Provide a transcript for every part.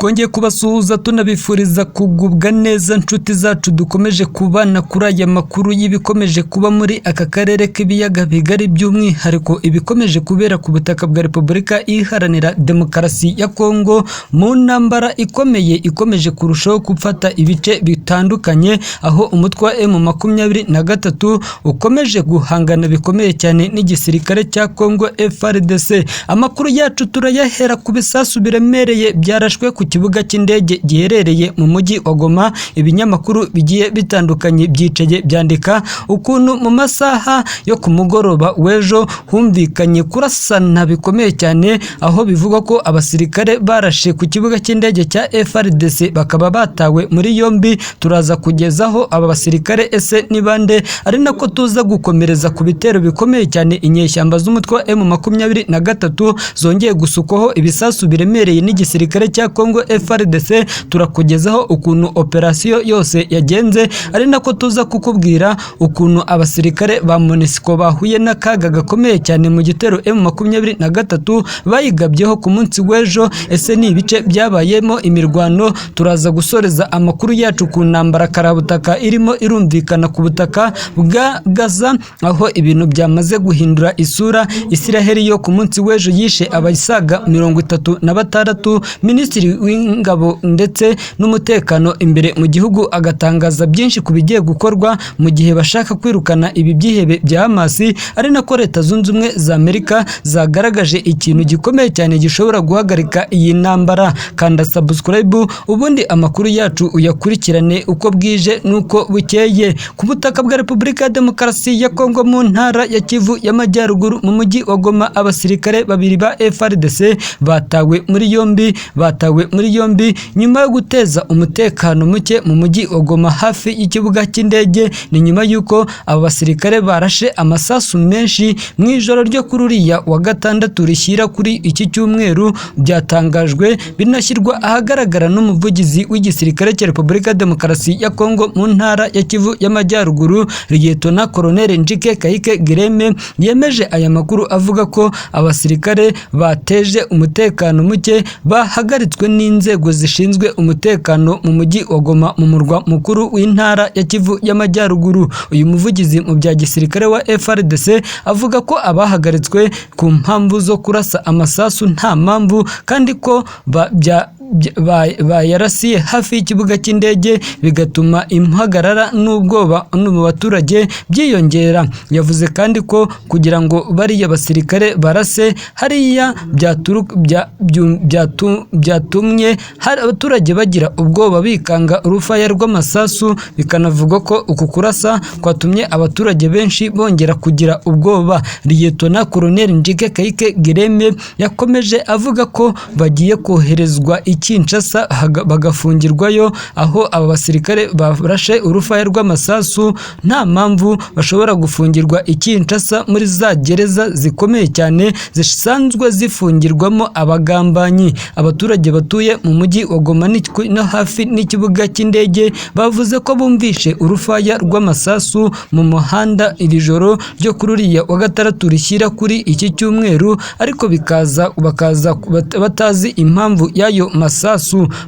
twongeye kubasuhuza tunabifuriza kugubwa neza nshuti zacu dukomeje kubana kuri aya makuru y'ibikomeje kuba muri aka karere k'ibiyaga bigari by'umwihariko ibikomeje kubera ku butaka bwa Repubulika Iharanira Demokarasi ya Kongo mu ntambara ikomeye ikomeje kurushaho gufata ibice bitandukanye aho umutwe wa M23 ukomeje guhangana bikomeye cyane n'igisirikare cya Kongo FARDC. Amakuru yacu turayahera ku bisasu biremereye byarashwe ku kibuga cy'indege giherereye mu mujyi wa Goma. Ibinyamakuru bigiye bitandukanye byicaye byandika ukuntu mu masaha yo ku mugoroba w'ejo humvikanye kurasana bikomeye cyane aho bivugwa ko abasirikare barashe ku kibuga cy'indege cya FARDC bakaba batawe muri yombi. Turaza kugezaho aba basirikare ese nibande, ari nako tuza gukomereza ku bitero bikomeye cyane inyeshyamba z'umutwe wa M23 zongeye gusukwaho ibisasu biremereye n'igisirikare cya Kongo FARDC. Turakugezaho ukuntu operasiyo yose yagenze, ari nako tuza kukubwira ukuntu abasirikare ba MONUSCO bahuye n'akaga gakomeye cyane mu gitero M23 bayigabyeho ku munsi w'ejo. Ese ni ibice byabayemo imirwano. Turaza gusoreza amakuru yacu ku ntambara karabutaka irimo irumvikana ku butaka bwa Gaza aho ibintu byamaze guhindura isura. Isiraheli yo ku munsi w'ejo yishe abasaga 36. Minisitiri w'ingabo ndetse n'umutekano imbere mu gihugu agatangaza byinshi ku bigiye gukorwa mu gihe bashaka kwirukana ibi byihebe bya Hamas, ari nako Leta Zunze Ubumwe za Amerika zagaragaje ikintu gikomeye cyane gishobora guhagarika iyi ntambara. Kanda subscribe ubundi amakuru yacu uyakurikirane uko bwije nuko bukeye. Ku butaka bwa Repubulika ya Demokarasi ya Kongo mu ntara ya Kivu y'Amajyaruguru mu mujyi wa Goma, abasirikare babiri ba FARDC batawe muri yombi nyuma yo guteza umutekano muke mu mujyi wa Goma hafi y'ikibuga cy'indege. Ni nyuma yuko aba basirikare barashe amasasu menshi mu ijoro ryo kuri uriya wa gatandatu rishyira kuri iki cyumweru. Byatangajwe binashyirwa ahagaragara n'umuvugizi w'igisirikare cya Repubulika ya Demokarasi ya Kongo mu ntara ya Kivu y'Amajyaruguru, Lieutenant Colonel Njike Kayike Gireme, yemeje aya makuru avuga ko abasirikare bateje umutekano muke bahagaritswe n'inzego zishinzwe umutekano mu mujyi wa Goma mu murwa mukuru w'intara ya Kivu y'Amajyaruguru. Uyu muvugizi mu bya gisirikare wa FARDC avuga ko abahagaritswe ku mpamvu zo kurasa amasasu nta mpamvu kandi ko bayarasiye hafi y'ikibuga cy'indege bigatuma impagarara n'ubwoba mu baturage byiyongera. Yavuze kandi ko kugira ngo bariya basirikare barase hariya byatumye abaturage bagira ubwoba bikanga urufaya rw'amasasu, bikanavuga ko uku kurasa kwatumye abaturage benshi bongera kugira ubwoba. Lieutenant Colonel Njike Kayike Gireme yakomeje avuga ko bagiye koherezwa Kinshasa bagafungirwayo, aho aba basirikare barashe urufaya rw'amasasu nta mpamvu bashobora gufungirwa Kinshasa muri za gereza zikomeye cyane zisanzwe zifungirwamo abagambanyi. Abaturage batuye mu mujyi wa Goma no hafi n'ikibuga cy'indege bavuze ko bumvishe urufaya rw'amasasu mu muhanda iri joro ryo kuri uriya wa gatandatu rishyira kuri iki cyumweru, ariko bakaza batazi impamvu y'ayo masasu.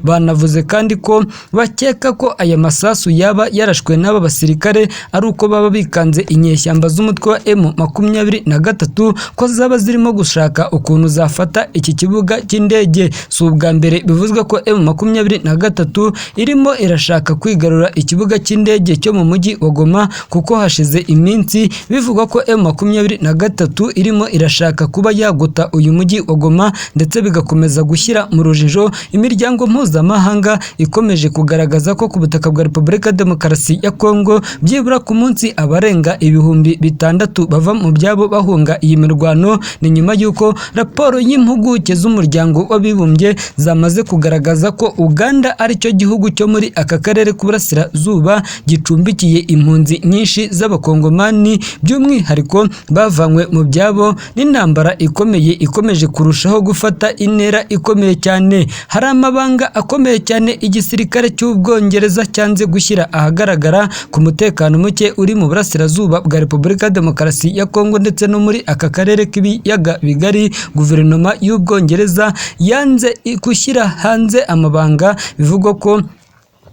Banavuze kandi ko bakeka ko aya masasu yaba yarashwe n'aba basirikare ari uko baba bikanze inyeshyamba z'umutwe wa M23 ko zaba zirimo gushaka ukuntu zafata iki kibuga cy'indege. Si ubwa mbere bivuzwe ko M23 irimo irashaka kwigarura ikibuga cy'indege cyo mu mujyi wa Goma, kuko hashize iminsi bivugwa ko M23 irimo irashaka kuba yagota uyu mujyi wa Goma, ndetse bigakomeza gushyira mu rujijo imiryango mpuzamahanga ikomeje kugaragaza ko ku butaka bwa Repubulika ya Demokarasi ya Kongo byibura ku munsi abarenga 6,000 bava mu byabo bahunga iyi mirwano. Ni nyuma yuko raporo y'impuguke z'umuryango w'abibumbye zamaze kugaragaza ko Uganda ari cyo gihugu cyo muri aka karere k'Uburasirazuba gicumbikiye impunzi nyinshi z'abakongomani, by'umwihariko bavanywe mu byabo n'intambara ikomeye ikomeje kurushaho gufata intera ikomeye cyane. hari amabanga akomeye cyane igisirikare cy'Ubwongereza cyanze gushyira ahagaragara ku mutekano muke uri mu burasirazuba bwa Repubulika ya Demokarasi ya Kongo ndetse no muri aka karere k'ibiyaga bigari. Guverinoma y'Ubwongereza yanze gushyira hanze amabanga bivugwa ko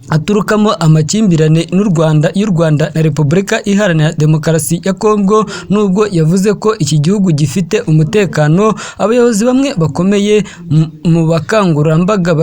aturukamo amakimbirane y'u Rwanda na Repubulika Iharanira Demokarasi ya Kongo, nubwo yavuze ko iki gihugu gifite umutekano. Abayobozi bamwe bakomeye mu bakangurambaga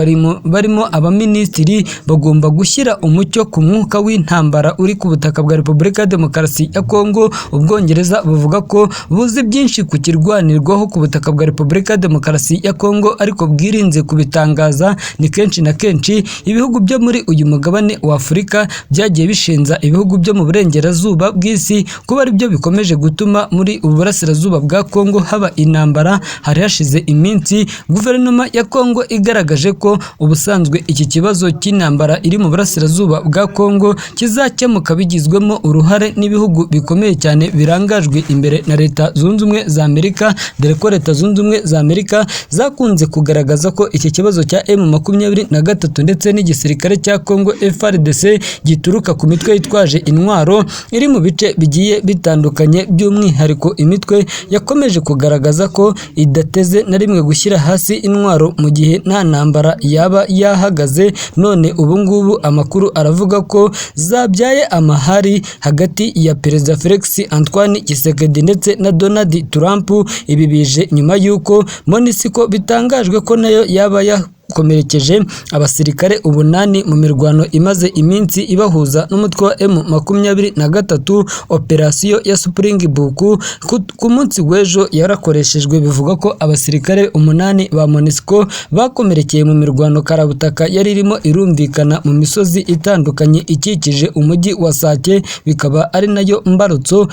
barimo abaminisitiri bagomba gushyira umucyo ku mwuka w'intambara uri ku butaka bwa Repubulika ya Demokarasi ya Kongo. Ubwongereza buvuga ko buzi byinshi ku kirwanirwaho ku butaka bwa Repubulika ya Demokarasi ya Kongo, ariko bwirinze kubitangaza. Ni kenshi na kenshi ibihugu byo muri uyu mugabane wa Afurika byagiye bishinza ibihugu byo mu burengerazuba bw'isi kuba ari byo bikomeje gutuma muri ubu burasirazuba bwa Kongo haba intambara. Hari hashize iminsi guverinoma ya Kongo igaragaje ko ubusanzwe iki kibazo cy'intambara iri mu burasirazuba bwa Kongo kizakemuka bigizwemo uruhare n'ibihugu bikomeye cyane birangajwe imbere na Leta Zunze Ubumwe za Amerika, dore ko Leta Zunze Ubumwe za Amerika zakunze kugaragaza ko iki kibazo cya M23 ndetse n'igisirikare cya Kongo FARDC gituruka ku mitwe yitwaje intwaro iri mu bice bigiye bitandukanye. By'umwihariko imitwe yakomeje kugaragaza ko idateze na rimwe gushyira hasi intwaro mu gihe nta ntambara yaba yahagaze. None ubu ngubu amakuru aravuga ko zabyaye amahari hagati ya Perezida Felix Antoine Tshisekedi ndetse na Donald Trump. Ibi bije nyuma y'uko MONUSCO bitangajwe ko nayo yaba komerekeje abasirikare 8 mu mirwano imaze iminsi ibahuza n'umutwe wa M23. Operasiyo ya Springbok ku munsi w'ejo yarakoreshejwe. Bivuga ko abasirikare 8 ba MONUSCO bakomerekeye mu mirwano karabutaka yari irimo irumvikana mu misozi itandukanye ikikije umujyi wa Sake. Bikaba ari nayo mbarutso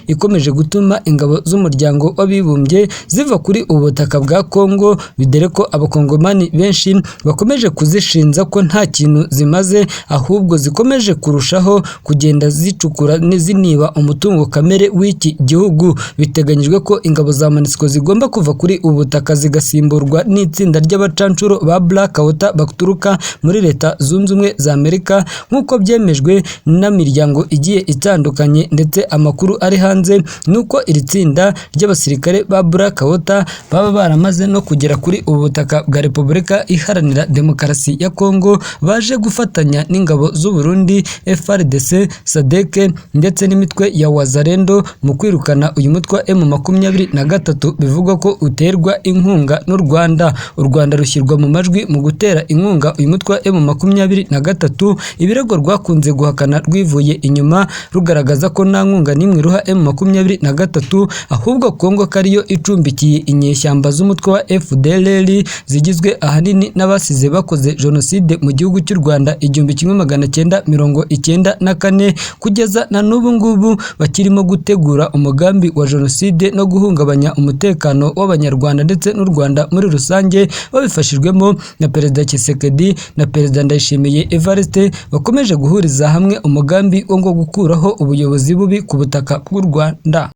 ikomeje gutuma ingabo z'umuryango w'abibumbye ziva kuri ubutaka bwa Kongo, bidere ko abakongomani benshi bakomeje kuzishinza ko nta kintu zimaze, ahubwo zikomeje kurushaho kugenda zicukura n'iziniba umutungo kamere w'iki gihugu. Biteganyijwe ko ingabo za MONUSCO zigomba kuva kuri ubutaka zigasimburwa n'itsinda ry'abacancuro ba Blackwater baturuka muri Leta Zunze Ubumwe za Amerika nk'uko byemejwe n'imiryango igiye itandukanye. Ndetse amakuru ari hanze nuko iri tsinda ry'abasirikare ba Blackwater baba baramaze no kugera kuri ubutaka bwa Repubulika Iharanira Demokarasi ya Kongo, baje gufatanya n'ingabo z'u Burundi FARDC, SADC ndetse n'imitwe ya Wazalendo mu kwirukana uyu mutwe wa M23 bivugwa ko uterwa inkunga n'u Rwanda. U Rwanda rushyirwa mu majwi mu gutera inkunga uyu mutwe wa M23. Ibirego rwakunze guhakana rwivuye inyuma rugaragaza ko nta nkunga n'imwe ruha M23, ahubwo Kongo kariyo icumbikiye inyeshyamba z'umutwe wa FDLR zigizwe ahanini n'abasize bakoze jenoside mu gihugu cy'u Rwanda 1994 kugeza na n'ubu ngubu bakirimo gutegura umugambi wa jenoside no guhungabanya umutekano w'Abanyarwanda ndetse n'u Rwanda muri rusange, babifashijwemo na Perezida Tshisekedi na Perezida Ndayishimiye Evariste bakomeje guhuriza hamwe umugambi wo gukuraho ubuyobozi bubi ku butaka bw'u Rwanda.